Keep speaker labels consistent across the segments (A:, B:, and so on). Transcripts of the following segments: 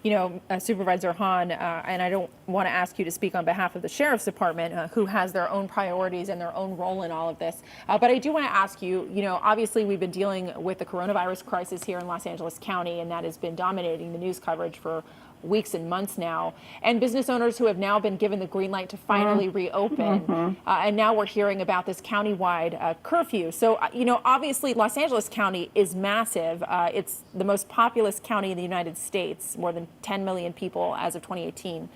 A: Supervisor Hahn, and I don't want to ask you to speak on behalf of the Sheriff's Department, who has their own priorities and their own role in all of this. But I do want to ask you, obviously we've been dealing with the coronavirus crisis here in Los Angeles County, and that has been dominating the news coverage for weeks and months now, and business owners who have now been given the green light to finally reopen. And now we're hearing about this countywide curfew. So, obviously Los Angeles County is massive. It's the most populous county in the United States, more than 10 million people as of 2018.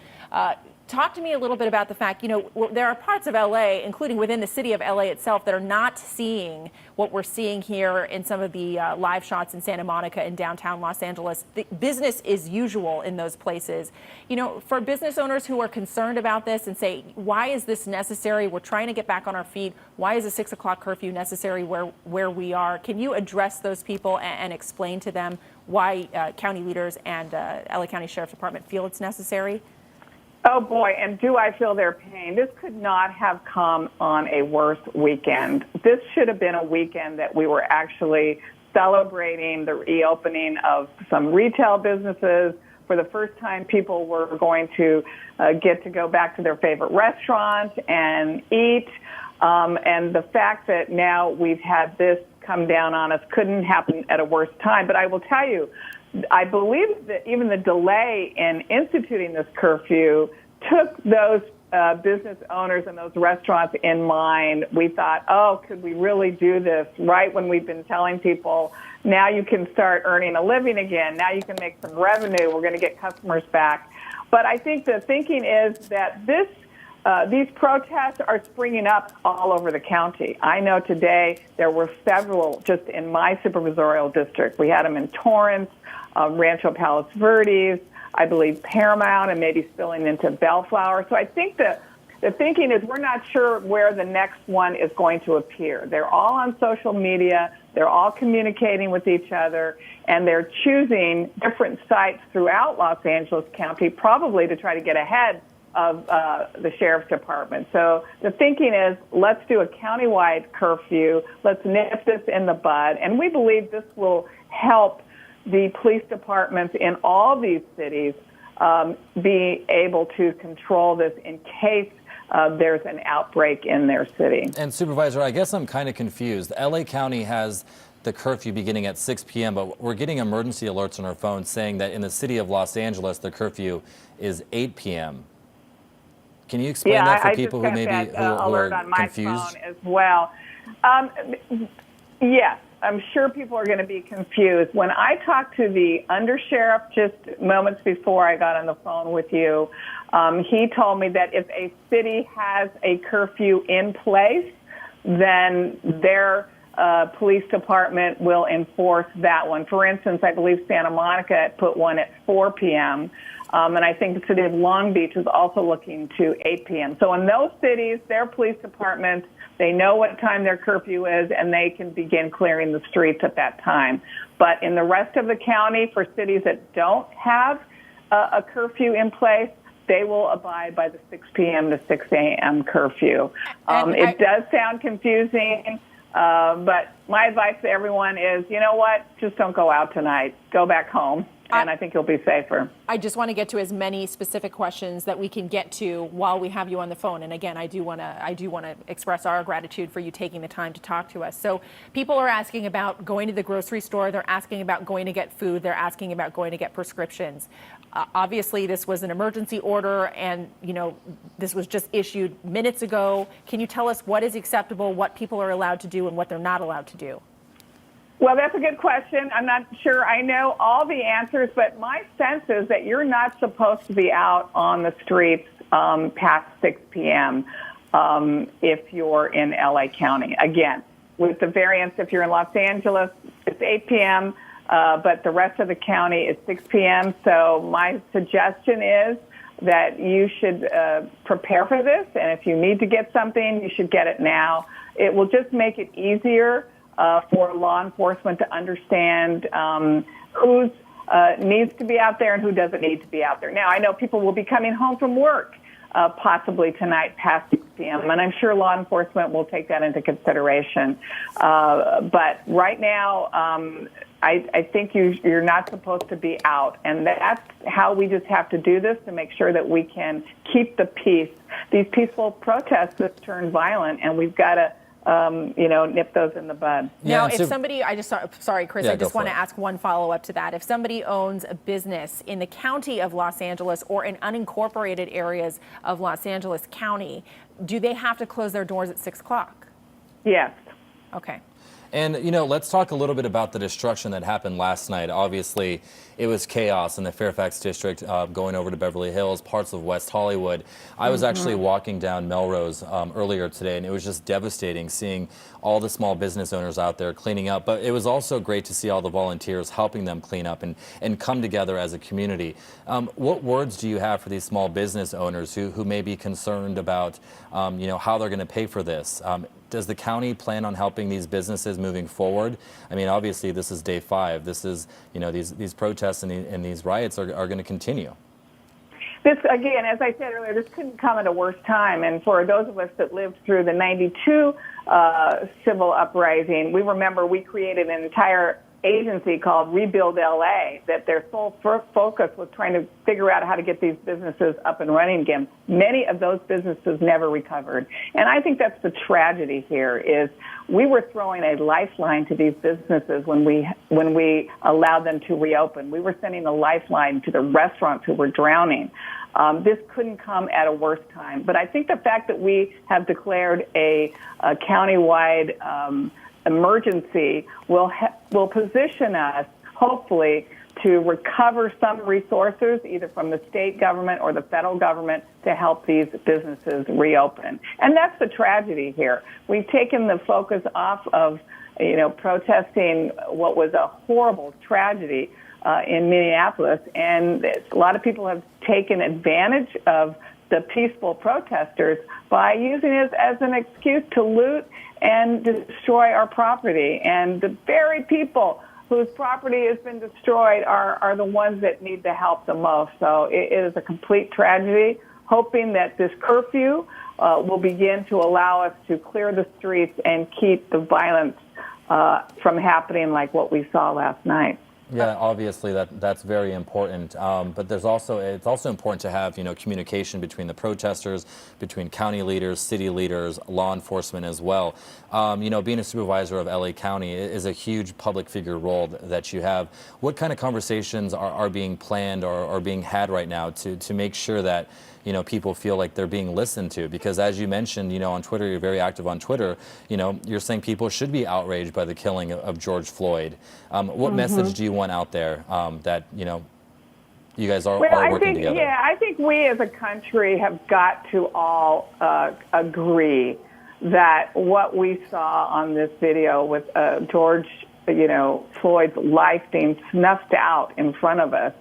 A: Talk to me a little bit about the fact, there are parts of LA, including within the city of LA itself, that are not seeing what we're seeing here in some of the live shots in Santa Monica and downtown Los Angeles. The business is usual in those places. For business owners who are concerned about this and say, why is this necessary? We're trying to get back on our feet. Why is a 6 o'clock curfew necessary where we are? Can you address those people and explain to them why county leaders and LA County Sheriff's Department feel it's necessary?
B: Oh, boy, and do I feel their pain. This could not have come on a worse weekend. This should have been a weekend that we were actually celebrating the reopening of some retail businesses. For the first time, people were going to get to go back to their favorite restaurants and eat. And the fact that now we've had this come down on us couldn't happen at a worse time. But I will tell you, I believe that even the delay in instituting this curfew took those business owners and those restaurants in mind. We thought, could we really do this right when we've been telling people, now you can start earning a living again, now you can make some revenue, we're going to get customers back. But I think the thinking is that these protests are springing up all over the county. I know today there were several just in my supervisorial district. We had them in Torrance, Rancho Palos Verdes, I believe Paramount, and maybe spilling into Bellflower. So I think the thinking is we're not sure where the next one is going to appear. They're all on social media. They're all communicating with each other, and they're choosing different sites throughout Los Angeles County, probably to try to get ahead of the Sheriff's Department. So the thinking is, let's do a countywide curfew. Let's nip this in the bud. And we believe this will help the police departments in all these cities be able to control this in case there's an outbreak in their city.
C: And Supervisor, I guess I'm kind of confused. LA County has the curfew beginning at 6 p.m., but we're getting emergency alerts on our phone saying that in the city of Los Angeles, the curfew is 8 p.m. Can you explain that for people who maybe who are
B: on my
C: confused?
B: Phone as well. Yes, I'm sure people are going to be confused. When I talked to the undersheriff just moments before I got on the phone with you, he told me that if a city has a curfew in place, then their police department will enforce that one. For instance, I believe Santa Monica put one at 4 p.m., and I think the city of Long Beach is also looking to 8 p.m. So in those cities, their police departments, they know what time their curfew is, and they can begin clearing the streets at that time. But in the rest of the county, for cities that don't have a curfew in place, they will abide by the 6 p.m. to 6 a.m. curfew. It does sound confusing, but my advice to everyone is, you know what, just don't go out tonight. Go back home. And I think you'll be safer.
A: I just want to get to as many specific questions that we can get to while we have you on the phone. And again, I do want to express our gratitude for you taking the time to talk to us. So people are asking about going to the grocery store. They're asking about going to get food. They're asking about going to get prescriptions. Obviously, this was an emergency order, and this was just issued minutes ago. Can you tell us what is acceptable, what people are allowed to do, and what they're not allowed to do?
B: Well, that's a good question. I'm not sure I know all the answers, but my sense is that you're not supposed to be out on the streets past 6 p.m. If you're in LA County. Again, with the variance, if you're in Los Angeles, it's 8 p.m., but the rest of the county is 6 p.m. So my suggestion is that you should prepare for this, and if you need to get something, you should get it now. It will just make it easier for law enforcement to understand who needs to be out there and who doesn't need to be out there. Now, I know people will be coming home from work possibly tonight past 6 p.m., and I'm sure law enforcement will take that into consideration. But right now, I think you're not supposed to be out. And that's how we just have to do this to make sure that we can keep the peace. These peaceful protests just turn violent, and we've got to nip those in the bud.
A: Now, if somebody, sorry, Chris, I just want to
C: it.
A: ask one follow-up to that. If somebody owns a business in the county of Los Angeles or in unincorporated areas of Los Angeles County, do they have to close their doors at 6 o'clock?
B: Yes.
A: Okay.
C: And, let's talk a little bit about the destruction that happened last night. Obviously, it was chaos in the Fairfax district, going over to Beverly Hills, parts of West Hollywood. I was actually walking down Melrose earlier today, and it was just devastating seeing all the small business owners out there cleaning up. But it was also great to see all the volunteers helping them clean up and come together as a community. What words do you have for these small business owners who may be concerned about, how they're going to pay for this? Does the county plan on helping these businesses moving forward? I mean, obviously, this is day 5. This is, these protests and these riots are going to continue.
B: This, again, as I said earlier, this couldn't come at a worse time. And for those of us that lived through the 92 civil uprising, we remember we created an entire agency called Rebuild LA, that their sole focus was trying to figure out how to get these businesses up and running again. Many of those businesses never recovered. And I think that's the tragedy here, is we were throwing a lifeline to these businesses when we allowed them to reopen. We were sending a lifeline to the restaurants who were drowning. This couldn't come at a worse time. But I think the fact that we have declared a countywide emergency will position us, hopefully, to recover some resources, either from the state government or the federal government, to help these businesses reopen. And that's the tragedy here. We've taken the focus off of, protesting what was a horrible tragedy in Minneapolis, and a lot of people have taken advantage of the peaceful protesters by using it as an excuse to loot and destroy our property. And the very people whose property has been destroyed are the ones that need the help the most. So it is a complete tragedy, hoping that this curfew will begin to allow us to clear the streets and keep the violence from happening like what we saw last night.
C: Yeah, obviously that's very important. But it's also important to have communication between the protesters, between county leaders, city leaders, law enforcement as well. Being a supervisor of LA County is a huge public figure role that you have. What kind of conversations are being planned or being had right now to make sure that people feel like they're being listened to? Because as you mentioned, on Twitter, you're very active on Twitter, you're saying people should be outraged by the killing of George Floyd. What message do you want out there that, you guys are working together?
B: Yeah, I think we as a country have got to all agree that what we saw on this video with George, Floyd's life being snuffed out in front of us,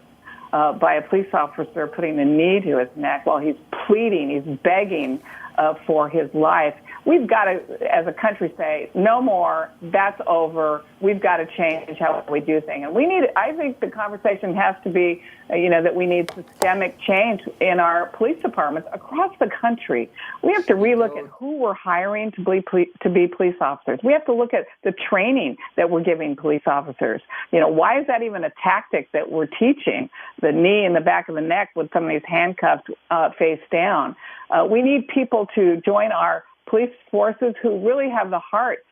B: by a police officer putting a knee to his neck while he's pleading, he's begging for his life. We've got to, as a country, say, no more, that's over, we've got to change how we do things. And I think the conversation has to be, that we need systemic change in our police departments across the country. We have to relook at who we're hiring to be police officers. We have to look at the training that we're giving police officers. Why is that even a tactic that we're teaching? The knee in the back of the neck with somebody's handcuffed face down. We need people to join our police forces who really have the heart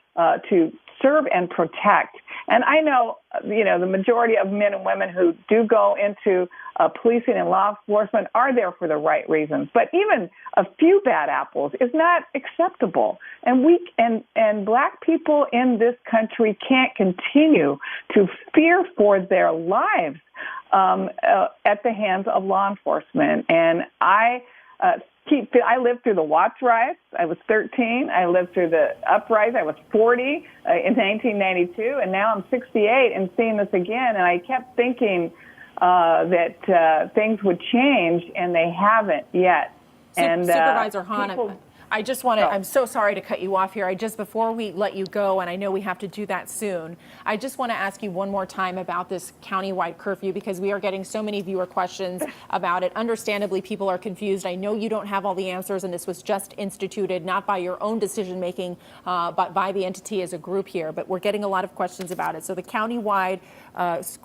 B: to serve and protect. And I know, the majority of men and women who do go into policing and law enforcement are there for the right reasons. But even a few bad apples is not acceptable. And black people in this country can't continue to fear for their lives at the hands of law enforcement. And I lived through the Watts riots. I was 13. I lived through the uprising. I was 40 in 1992, and now I'm 68 and seeing this again. And I kept thinking that things would change, and they haven't yet.
A: Supervisor Hahn, I just want to, I'm so sorry to cut you off here. Before we let you go, and I know we have to do that soon, I just want to ask you one more time about this countywide curfew, because we are getting so many viewer questions about it. Understandably, people are confused. I know you don't have all the answers, and this was just instituted, not by your own decision making, but by the entity as a group here. But we're getting a lot of questions about it. So the countywide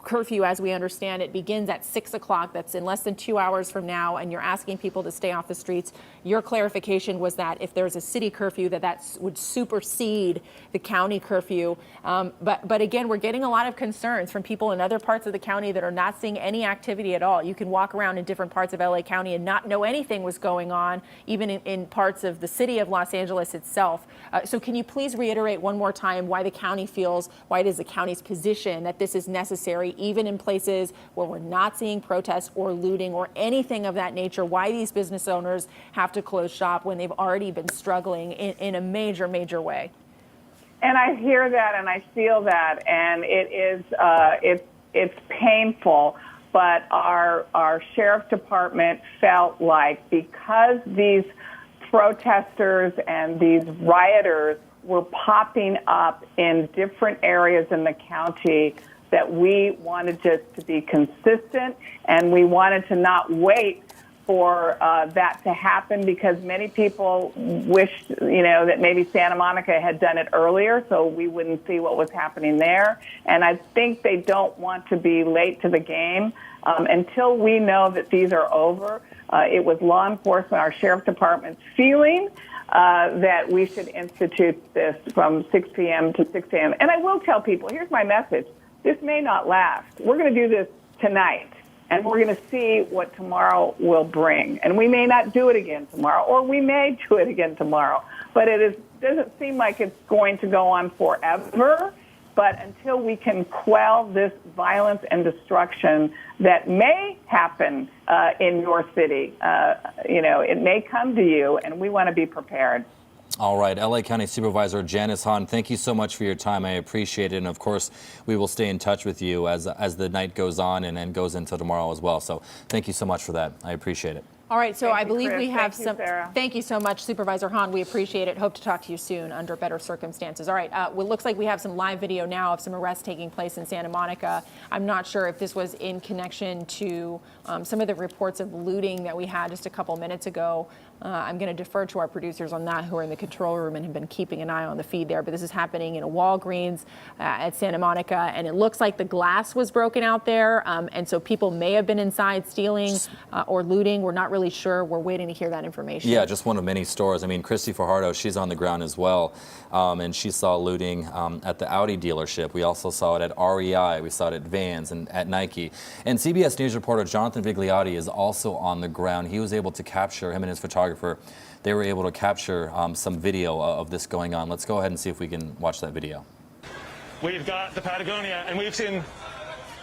A: curfew, as we understand it, begins at 6 o'clock. That's in less than 2 hours from now, and you're asking people to stay off the streets. Your clarification was that if there's a city curfew, that would supersede the county curfew. But again, we're getting a lot of concerns from people in other parts of the county that are not seeing any activity at all. You can walk around in different parts of LA County and not know anything was going on, even in parts of the city of Los Angeles itself. So can you please reiterate one more time why the county feels, why it is the county's position that this is necessary, even in places where we're not seeing protests or looting or anything of that nature, why these business owners have to close shop when they've already been struggling in a major, major way?
B: And I hear that and I feel that, and it is it's painful. But our sheriff's department felt like because these protesters and these rioters were popping up in different areas in the county, that we wanted just to be consistent, and we wanted to not wait for that to happen, because many people wished, that maybe Santa Monica had done it earlier so we wouldn't see what was happening there. And I think they don't want to be late to the game. Until we know that these are over, it was law enforcement, our sheriff's department's feeling that we should institute this from 6 p.m. to 6 a.m. And I will tell people, here's my message. This may not last. We're going to do this tonight, and we're going to see what tomorrow will bring. And we may not do it again tomorrow, or we may do it again tomorrow. But doesn't seem like it's going to go on forever. But until we can quell this violence and destruction that may happen in your city, it may come to you, and we want to be prepared.
C: All right, LA County Supervisor Janice Hahn, thank you so much for your time. I appreciate it. And of course, we will stay in touch with you as the night goes on and goes into tomorrow as well. So thank you so much for that. I appreciate it.
A: All right, so I believe
B: Chris.
A: we have
B: some.
A: Thank you so much, Supervisor Hahn. We appreciate it. Hope to talk to you soon under better circumstances. All right, well, it looks like we have some live video now of some arrests taking place in Santa Monica. I'm not sure if this was in connection to some of the reports of looting that we had just a couple minutes ago. I'm going to defer to our producers on that, who are in the control room and have been keeping an eye on the feed there. But this is happening in a Walgreens at Santa Monica, and it looks like the glass was broken out there, and so people may have been inside stealing or looting. We're not really sure. We're waiting to hear that information.
C: Yeah, just one of many stores. I mean, Christy Fajardo, she's on the ground as well, and she saw looting at the Audi dealership. We also saw it at REI. We saw it at Vans and at Nike. And CBS News reporter Jonathan Vigliotti is also on the ground. He was able to capture, him and his photographer, they were able to capture some video of this going on. Let's go ahead and see if we can watch that video.
D: We've got the Patagonia, and we've seen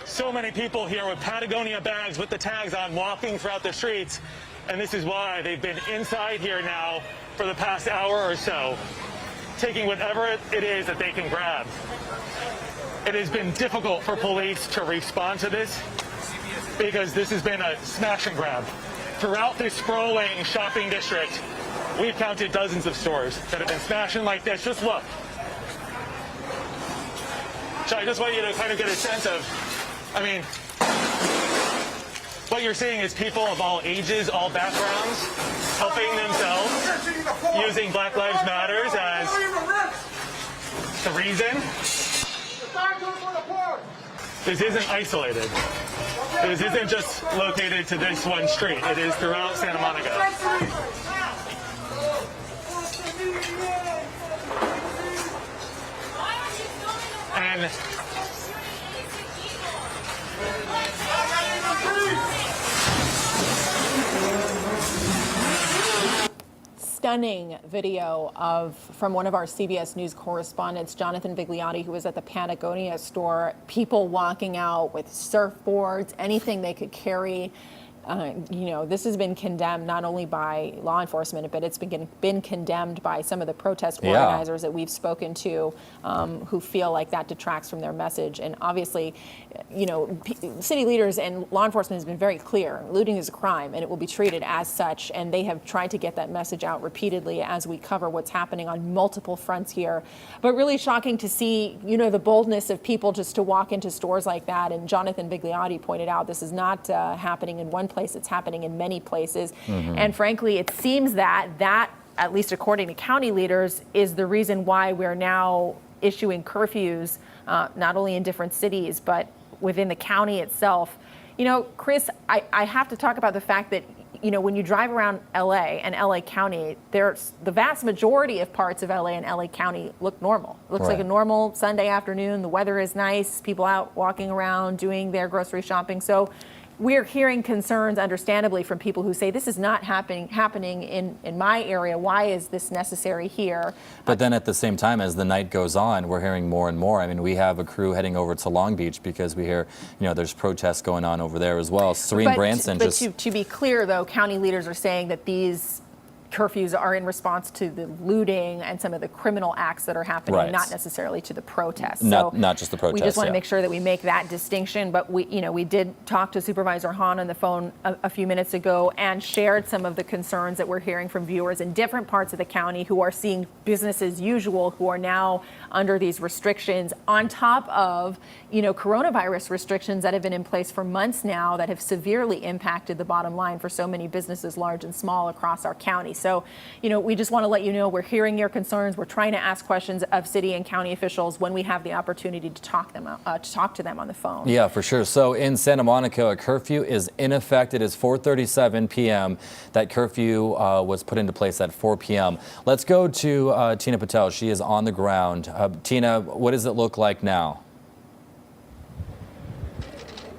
D: so many people here with Patagonia bags with the tags on walking throughout the streets. And this is why they've been inside here now for the past hour or so, taking whatever it is that they can grab. It has been difficult for police to respond to this because this has been a smash and grab. Throughout this sprawling shopping district, we've counted dozens of stores that have been smashing like this. Just look. So I just want you to kind of get a sense of, what you're seeing is people of all ages, all backgrounds, helping themselves, using Black Lives Matter as the reason. This isn't isolated. This isn't just located to this one street. It is throughout Santa Monica. And
A: stunning video from one of our CBS News correspondents, Jonathan Vigliotti, who was at the Patagonia store. People walking out with surfboards, anything they could carry. This has been condemned not only by law enforcement, but it's been condemned by some of the protest organizers that we've spoken to, who feel like that detracts from their message. And obviously, city leaders and law enforcement has been very clear. Looting is a crime, and it will be treated as such. And they have tried to get that message out repeatedly as we cover what's happening on multiple fronts here. But really shocking to see, the boldness of people just to walk into stores like that. And Jonathan Vigliotti pointed out this is not happening in one place, it's happening in many places. And frankly, it seems that, at least according to county leaders, is the reason why we're now issuing curfews, not only in different cities, but within the county itself. Chris, I have to talk about the fact that, when you drive around LA and LA County, the vast majority of parts of LA and LA County look normal. It looks like a normal Sunday afternoon. The weather is nice, people out walking around doing their grocery shopping. So we're hearing concerns, understandably, from people who say this is not happening in my area. Why is this necessary here?
C: But then at the same time, as the night goes on, we're hearing more and more. I mean, we have a crew heading over to Long Beach because we hear, there's protests going on over there as well. Serene Branson
A: to be clear, though, county leaders are saying that these curfews are in response to the looting and some of the criminal acts that are happening, not necessarily to the protests.
C: Not just the protests.
A: We just want to make sure that we make that distinction. But we did talk to Supervisor Hahn on the phone a few minutes ago and shared some of the concerns that we're hearing from viewers in different parts of the county who are seeing business as usual, who are now under these restrictions on top of, coronavirus restrictions that have been in place for months now that have severely impacted the bottom line for so many businesses, large and small, across our county. So, we just want to let you know we're hearing your concerns. We're trying to ask questions of city and county officials when we have the opportunity to talk to them on the phone. Yeah, for sure. So in Santa Monica, a curfew is in effect. It is 4:37 p.m. That curfew was put into place at 4 p.m. Let's go to Tina Patel. She is on the ground. Tina, what does it look like now?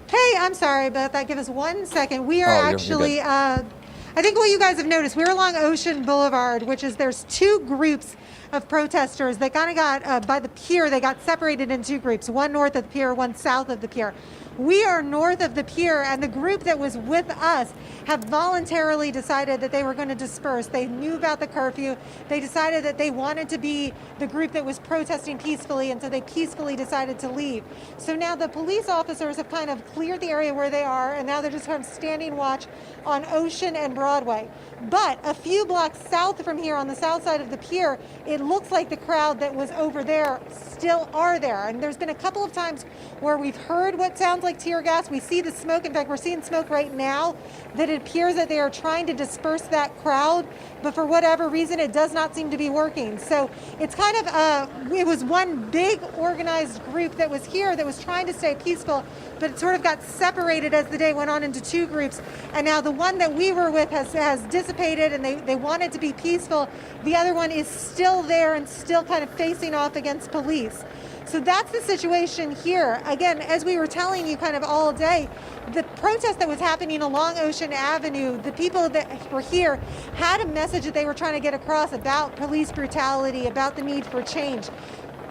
E: Hey, I'm sorry about that. Give us 1 second. We are actually, I think what you guys have noticed, we're along Ocean Boulevard, there's two groups of protesters that kind of got, by the pier, they got separated in two groups, one north of the pier, one south of the pier. We are north of the pier, and the group that was with us have voluntarily decided that they were going to disperse. They knew about the curfew. They decided that they wanted to be the group that was protesting peacefully, and so they peacefully decided to leave. So now the police officers have kind of cleared the area where they are, and now they're just kind of standing watch on Ocean and Broadway. But a few blocks south from here, on the south side of the pier, it looks like the crowd that was over there still are there. And there's been a couple of times where we've heard what sounds like tear gas. We see the smoke. In fact, we're seeing smoke right now that it appears that they are trying to disperse that crowd, but for whatever reason, it does not seem to be working. So it's kind of, it was one big organized group that was here that was trying to stay peaceful, but it sort of got separated as the day went on into two groups. And now the one that we were with has dissipated, and they wanted to be peaceful. The other one is still there and still kind of facing off against police. So that's the situation here. Again, as we were telling you kind of all day, the protest that was happening along Ocean Avenue, the people that were here had a message that they were trying to get across about police brutality, about the need for change.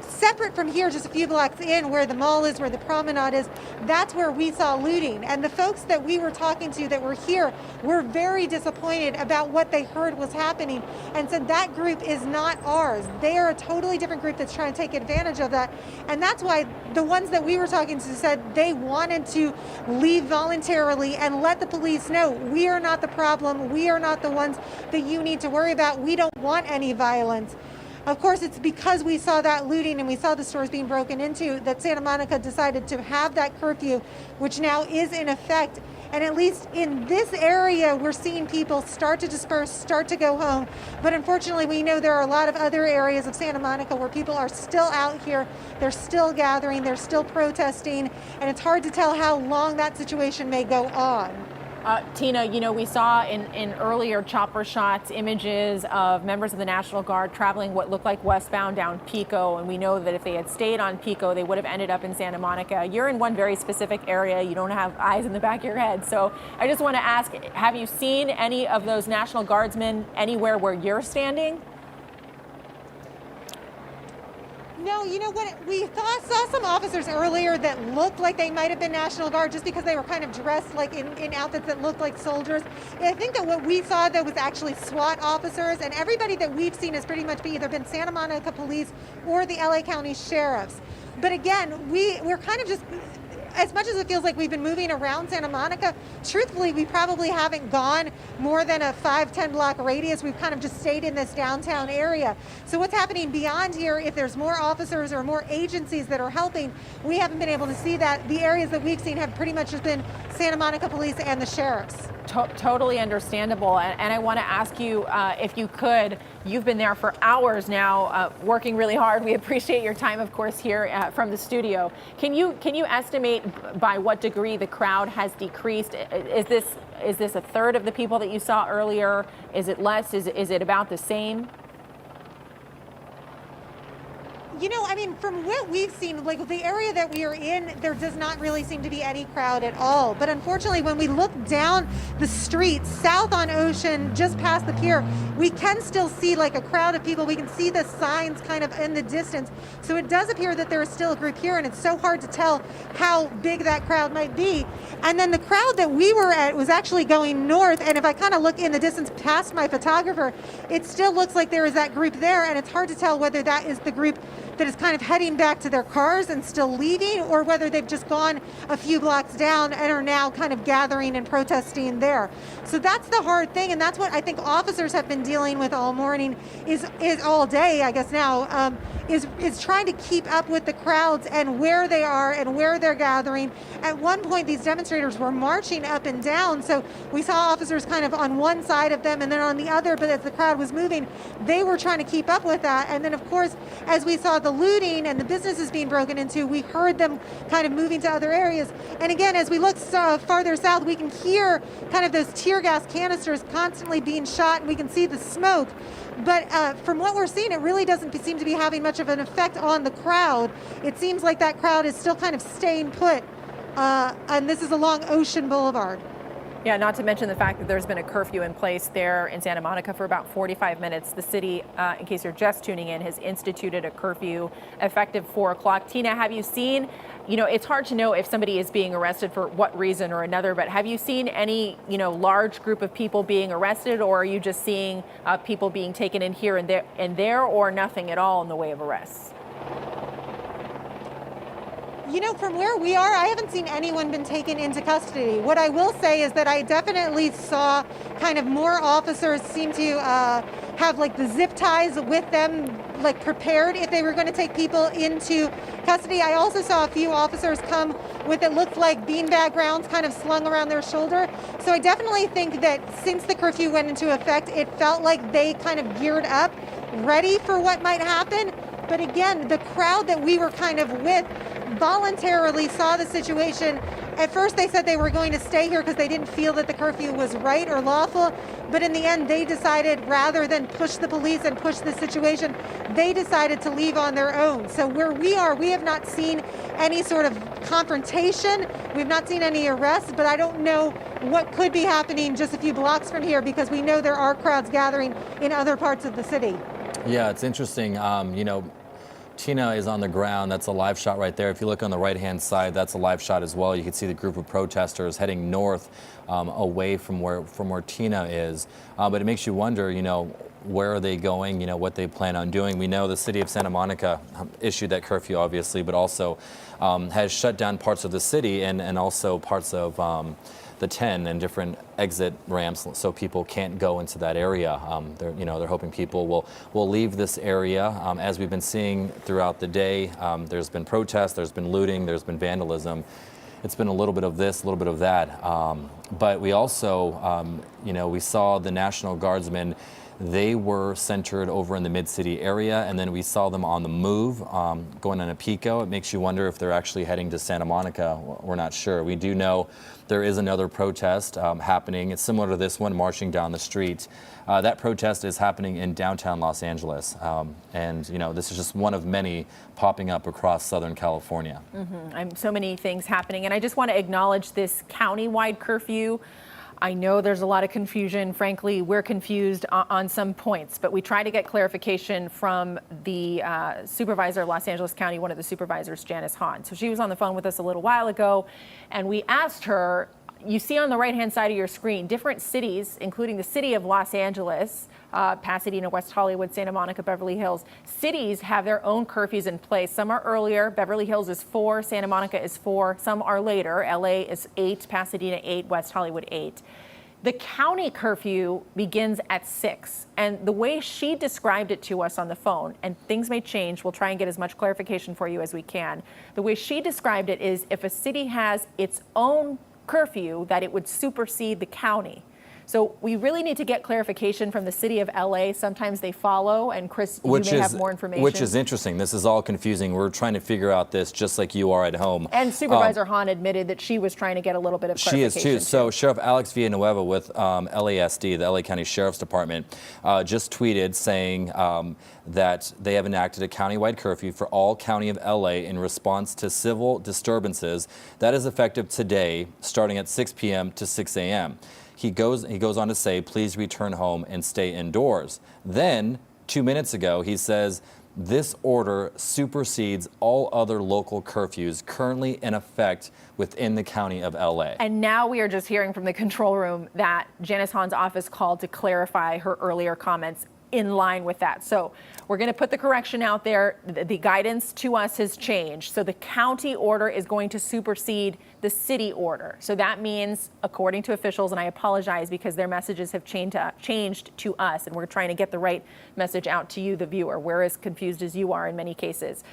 E: Separate from here, just a few blocks in, where the mall is, where the promenade is, that's where we saw looting. And the folks that we were talking to that were here were very disappointed about what they heard was happening and said that group is not ours. They are a totally different group that's trying to take advantage of that. And that's why the ones that we were talking to said they wanted to leave voluntarily and let the police know, we are not the problem. We are not the ones that you need to worry about. We don't want any violence. Of course, it's because we saw that looting and we saw the stores being broken into that Santa Monica decided to have that curfew, which now is in effect. And at least in this area, we're seeing people start to disperse, start to go home. But unfortunately, we know there are a lot of other areas of Santa Monica where people are still out here. They're still gathering, they're still protesting, and it's hard to tell how long that situation may go on.
A: Tina, we saw in earlier chopper shots images of members of the National Guard traveling what looked like westbound down Pico, and we know that if they had stayed on Pico, they would have ended up in Santa Monica. You're in one very specific area. You don't have eyes in the back of your head. So I just want to ask, have you seen any of those National Guardsmen anywhere where you're standing?
E: No, you know what? We saw some officers earlier that looked like they might have been National Guard just because they were kind of dressed like in outfits that looked like soldiers. And I think that what we saw though was actually SWAT officers, and everybody that we've seen has pretty much either been Santa Monica Police or the LA County Sheriffs. But again, we're kind of just, as much as it feels like we've been moving around Santa Monica, truthfully, we probably haven't gone more than a 5-10 block radius. We've kind of just stayed in this downtown area. So what's happening beyond here, if there's more officers or more agencies that are helping, we haven't been able to see that. The areas that we've seen have pretty much just been Santa Monica Police and the sheriffs.
A: Totally understandable. And I want to ask you, if you could, you've been there for hours now, working really hard. We appreciate your time, of course, here from the studio. Can you estimate by what degree the crowd has decreased? Is this a third of the people that you saw earlier? Is it less? Is it about the same?
E: You know, I mean, from what we've seen, like the area that we are in, there does not really seem to be any crowd at all. But unfortunately, when we look down the street, south on Ocean, just past the pier, we can still see like a crowd of people. We can see the signs kind of in the distance. So it does appear that there is still a group here, and it's so hard to tell how big that crowd might be. And then the crowd that we were at was actually going north. And if I kind of look in the distance past my photographer, it still looks like there is that group there. And it's hard to tell whether that is the group that is kind of heading back to their cars and still leaving, or whether they've just gone a few blocks down and are now kind of gathering and protesting there. So that's the hard thing, and that's what I think officers have been dealing with all morning, is all day, I guess now, is trying to keep up with the crowds and where they are and where they're gathering. At one point, these demonstrators were marching up and down, so we saw officers kind of on one side of them and then on the other, but as the crowd was moving, they were trying to keep up with that. And then, of course, as we saw the looting and the businesses being broken into, we heard them kind of moving to other areas. And again, as we look farther south, we can hear kind of those tear gas canisters constantly being shot, and we can see the smoke. But from what we're seeing, it really doesn't seem to be having much of an effect on the crowd. It seems like that crowd is still kind of staying put, and this is along Ocean Boulevard.
A: Yeah, not to mention the fact that there's been a curfew in place there in Santa Monica for about 45 minutes. The city, in case you're just tuning in, has instituted a curfew effective 4 o'clock. Tina, have you seen, you know, it's hard to know if somebody is being arrested for what reason or another, but have you seen any, you know, large group of people being arrested, or are you just seeing people being taken in here and there, or nothing at all in the way of arrests?
E: You know, from where we are, I haven't seen anyone been taken into custody. What I will say is that I definitely saw kind of more officers seem to have like the zip ties with them, like prepared if they were going to take people into custody. I also saw a few officers come with it looked like beanbag rounds kind of slung around their shoulder. So I definitely think that since the curfew went into effect, it felt like they kind of geared up, ready for what might happen. But again, the crowd that we were kind of with voluntarily saw the situation. At first they said they were going to stay here because they didn't feel that the curfew was right or lawful, but in the end they decided, rather than push the police and push the situation, they decided to leave on their own. So where we are, we have not seen any sort of confrontation, we've not seen any arrests, but I don't know what could be happening just a few blocks from here, because we know there are crowds gathering in other parts of the city.
C: Yeah, it's interesting. You know, Tina is on the ground. That's a live shot right there. If you look on the right-hand side, that's a live shot as well. You can see the group of protesters heading north, away from where Tina is. But it makes you wonder, you know, where are they going? You know, what they plan on doing. We know the city of Santa Monica issued that curfew, obviously, but also has shut down parts of the city and also parts of the 10 and different exit ramps, so people can't go into that area. They're hoping people will leave this area. As we've been seeing throughout the day, there's been protests, there's been looting, there's been vandalism. It's been a little bit of this, a little bit of that. But we also, we saw the National Guardsmen. They were centered over in the mid-city area, and then we saw them on the move, going on a Pico. It makes you wonder if they're actually heading to Santa Monica. We're not sure. We do know there is another protest happening. It's similar to this one, marching down the street. That protest is happening in downtown Los Angeles, and this is just one of many popping up across Southern California. So many things happening, and I just want to acknowledge this county-wide curfew.
A: I know there's a lot of confusion. Frankly, we're confused on some points, but we try to get clarification from the supervisor of Los Angeles County, one of the supervisors, Janice Hahn. So she was on the phone with us a little while ago, and we asked her, you see on the right-hand side of your screen, different cities, including the city of Los Angeles, Pasadena, West Hollywood, Santa Monica, Beverly Hills. Cities have their own curfews in place. Some are earlier. Beverly Hills is 4, Santa Monica is 4. Some are later. LA is 8, Pasadena 8, West Hollywood 8. The county curfew begins at 6. And the way she described it to us on the phone, and things may change, we'll try and get as much clarification for you as we can. The way she described it is if a city has its own curfew, that it would supersede the county. So we really need to get clarification from the city of LA. Sometimes they follow, and Chris, you may have more information.
C: Which is interesting. This is all confusing. We're trying to figure out this just like you are at home.
A: And Supervisor Hahn admitted that she was trying to get a little bit of clarification.
C: She is too. So Sheriff Alex Villanueva with LASD, the LA County Sheriff's Department, just tweeted saying that they have enacted a countywide curfew for all County of LA in response to civil disturbances. That is effective today, starting at 6 p.m. to 6 a.m. He goes on to say, please return home and stay indoors. Then, 2 minutes ago, he says, this order supersedes all other local curfews currently in effect within the County of LA. And
A: now we are just hearing from the control room that Janice Hahn's office called to clarify her earlier comments in line with that. So we're going to put the correction out there. The guidance to us has changed. So the county order is going to supersede the city order. So that means, according to officials, and I apologize because their messages have changed to us, and we're trying to get the right message out to you, the viewer. We're as confused as you are in many cases.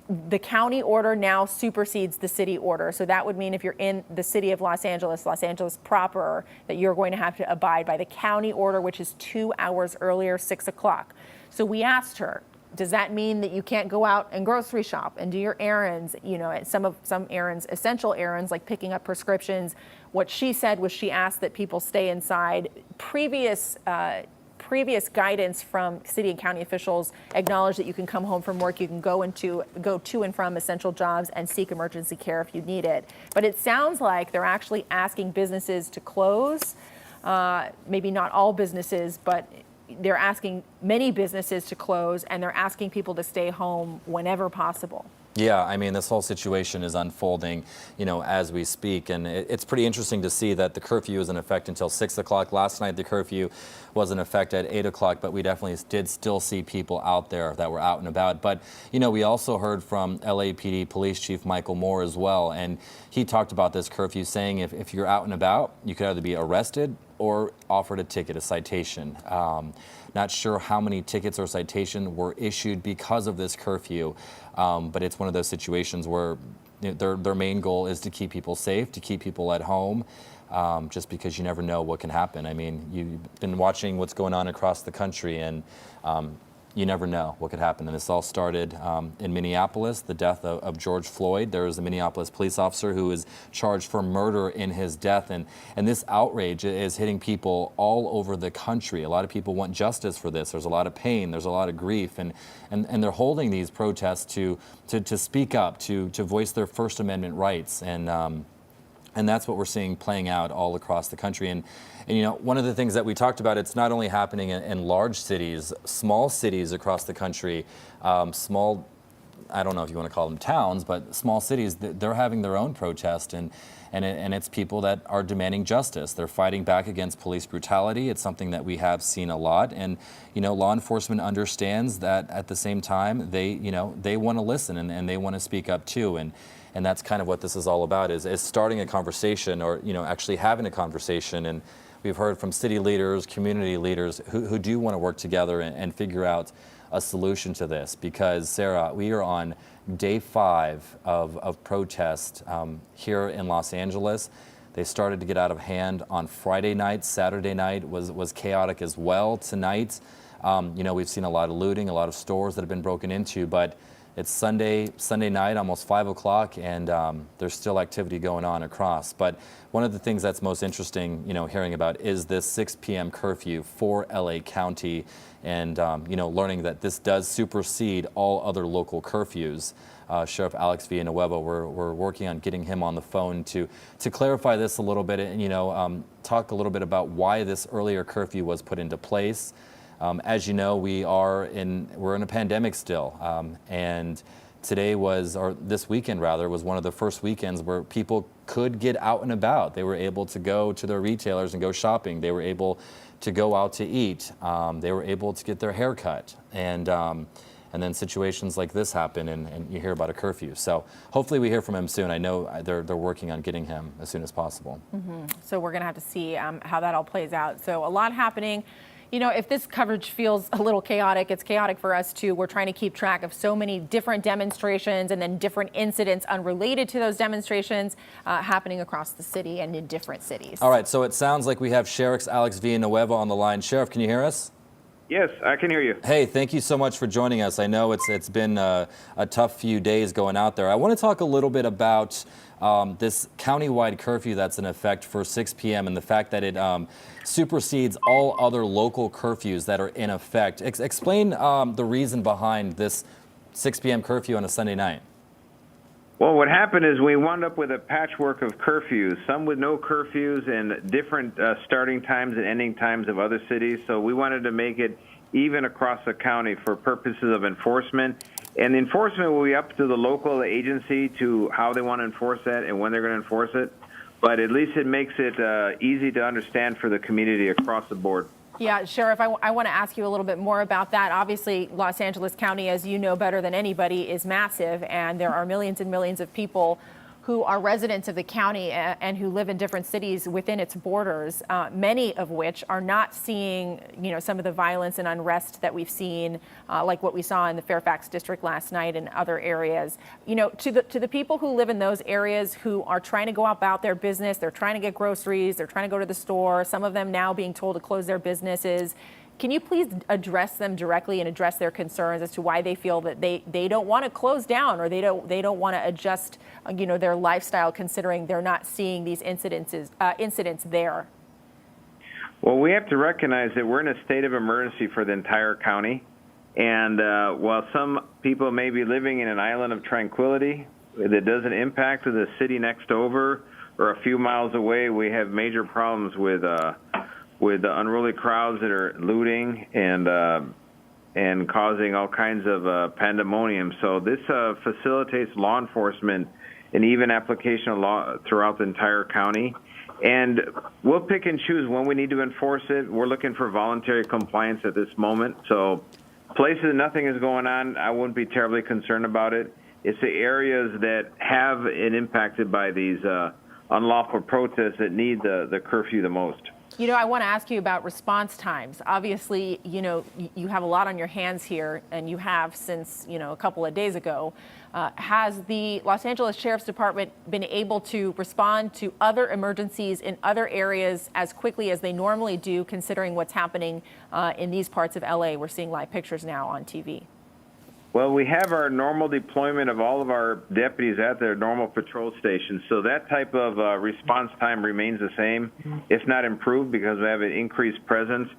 A: The county order now supersedes the city order. So that would mean if you're in the city of Los Angeles proper, that you're going to have to abide by the county order, which is 2 hours earlier, 6 o'clock. So we asked her, does that mean that you can't go out and grocery shop and do your errands, you know, some errands, essential errands like picking up prescriptions? What she said was she asked that people stay inside. Previous guidance from city and county officials acknowledge that you can come home from work, you can go to and from essential jobs and seek emergency care if you need it. But it sounds like they're actually asking businesses to close, maybe not all businesses, but they're asking many businesses to close, and they're asking people to stay home whenever possible.
C: Yeah, I mean, this whole situation is unfolding, you know, as we speak, and it's pretty interesting to see that the curfew is in effect until 6 o'clock. Last night, the curfew was in effect at 8 o'clock, but we definitely did still see people out there that were out and about. But, you know, we also heard from LAPD Police Chief Michael Moore as well, and he talked about this curfew, saying if you're out and about, you could either be arrested or offered a ticket, a citation. Not sure how many tickets or citations were issued because of this curfew, but it's one of those situations where their main goal is to keep people safe, to keep people at home, just because you never know what can happen. I mean, you've been watching what's going on across the country, and you never know what could happen. And this all started in Minneapolis, the death of George Floyd. There was a Minneapolis police officer who is charged for murder in his death. And this outrage is hitting people all over the country. A lot of people want justice for this. There's a lot of pain. There's a lot of grief. And they're holding these protests to speak up, to voice their First Amendment rights. And that's what we're seeing playing out all across the country. And you know, one of the things that we talked about, it's not only happening in large cities, small cities across the country, small, I don't know if you want to call them towns, but small cities, they're having their own protest, and it's people that are demanding justice. They're fighting back against police brutality. It's something that we have seen a lot, and you know, law enforcement understands that. At the same time, they want to listen, and they want to speak up too. And that's kind of what this is all about, is starting a conversation, or you know, actually having a conversation. And we've heard from city leaders, community leaders who do want to work together and figure out a solution to this. Because, Sarah, we are on day 5 of protest here in Los Angeles. They started to get out of hand on Friday night. Saturday night was chaotic as well. Tonight, you know, we've seen a lot of looting, a lot of stores that have been broken into, but It's Sunday night, almost 5 o'clock, and there's still activity going on across. But one of the things that's most interesting, hearing about is this 6 p.m. curfew for LA County, and learning that this does supersede all other local curfews. Sheriff Alex Villanueva, we're working on getting him on the phone to clarify this a little bit, and talk a little bit about why this earlier curfew was put into place. As you know, we're in a pandemic still, and this weekend rather, was one of the first weekends where people could get out and about. They were able to go to their retailers and go shopping. They were able to go out to eat. They were able to get their hair cut, and then situations like this happen, and you hear about a curfew. So hopefully we hear from him soon. I know they're working on getting him as soon as possible.
A: Mm-hmm. So we're going to have to see how that all plays out. So a lot happening. If this coverage feels a little chaotic, it's chaotic for us too. We're trying to keep track of so many different demonstrations and then different incidents unrelated to those demonstrations happening across the city and in different cities.
C: All right, so it sounds like we have Sheriff Alex Villanueva on the line. Sheriff, can you hear us?
F: Yes, I can hear you.
C: Hey, thank you so much for joining us. I know it's been a tough few days going out there. I want to talk a little bit about this countywide curfew that's in effect for 6 p.m. and the fact that it supersedes all other local curfews that are in effect. Explain the reason behind this 6 p.m. curfew on a Sunday night.
F: Well, what happened is we wound up with a patchwork of curfews, some with no curfews and different starting times and ending times of other cities. So we wanted to make it even across the county for purposes of enforcement. And the enforcement will be up to the local agency to how they want to enforce that and when they're going to enforce it. But at least it makes it easy to understand for the community across the board.
A: Yeah, Sheriff, I want to ask you a little bit more about that. Obviously, Los Angeles County, as you know better than anybody, is massive, and there are millions and millions of people who are residents of the county and who live in different cities within its borders, many of which are not seeing, some of the violence and unrest that we've seen, like what we saw in the Fairfax district last night and other areas. To the people who live in those areas who are trying to go about their business, they're trying to get groceries, they're trying to go to the store, some of them now being told to close their businesses. Can you please address them directly and address their concerns as to why they feel that they don't want to close down or they don't want to adjust, their lifestyle, considering they're not seeing these incidents there?
F: Well, we have to recognize that we're in a state of emergency for the entire county. And while some people may be living in an island of tranquility that doesn't impact the city next over or a few miles away, we have major problems with the unruly crowds that are looting and causing all kinds of pandemonium. So this facilitates law enforcement and even application of law throughout the entire county. And we'll pick and choose when we need to enforce it. We're looking for voluntary compliance at this moment. So places nothing is going on, I wouldn't be terribly concerned about it. It's the areas that have been impacted by these unlawful protests that need the curfew the most.
A: I want to ask you about response times. Obviously, you have a lot on your hands here, and you have since, a couple of days ago. Has the Los Angeles Sheriff's Department been able to respond to other emergencies in other areas as quickly as they normally do, considering what's happening in these parts of LA? We're seeing live pictures now on TV.
F: Well, we have our normal deployment of all of our deputies at their normal patrol stations, so that type of response time remains the same, if not improved, because we have an increased presence.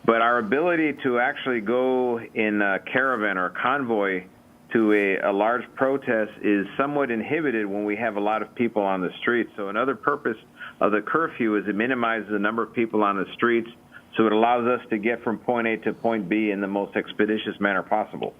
F: But our ability to actually go in a caravan or convoy to a large protest is somewhat inhibited when we have a lot of people on the streets. So another purpose of the curfew is to minimize the number of people on the streets, so it allows us to get from point A to point B in the most expeditious manner possible.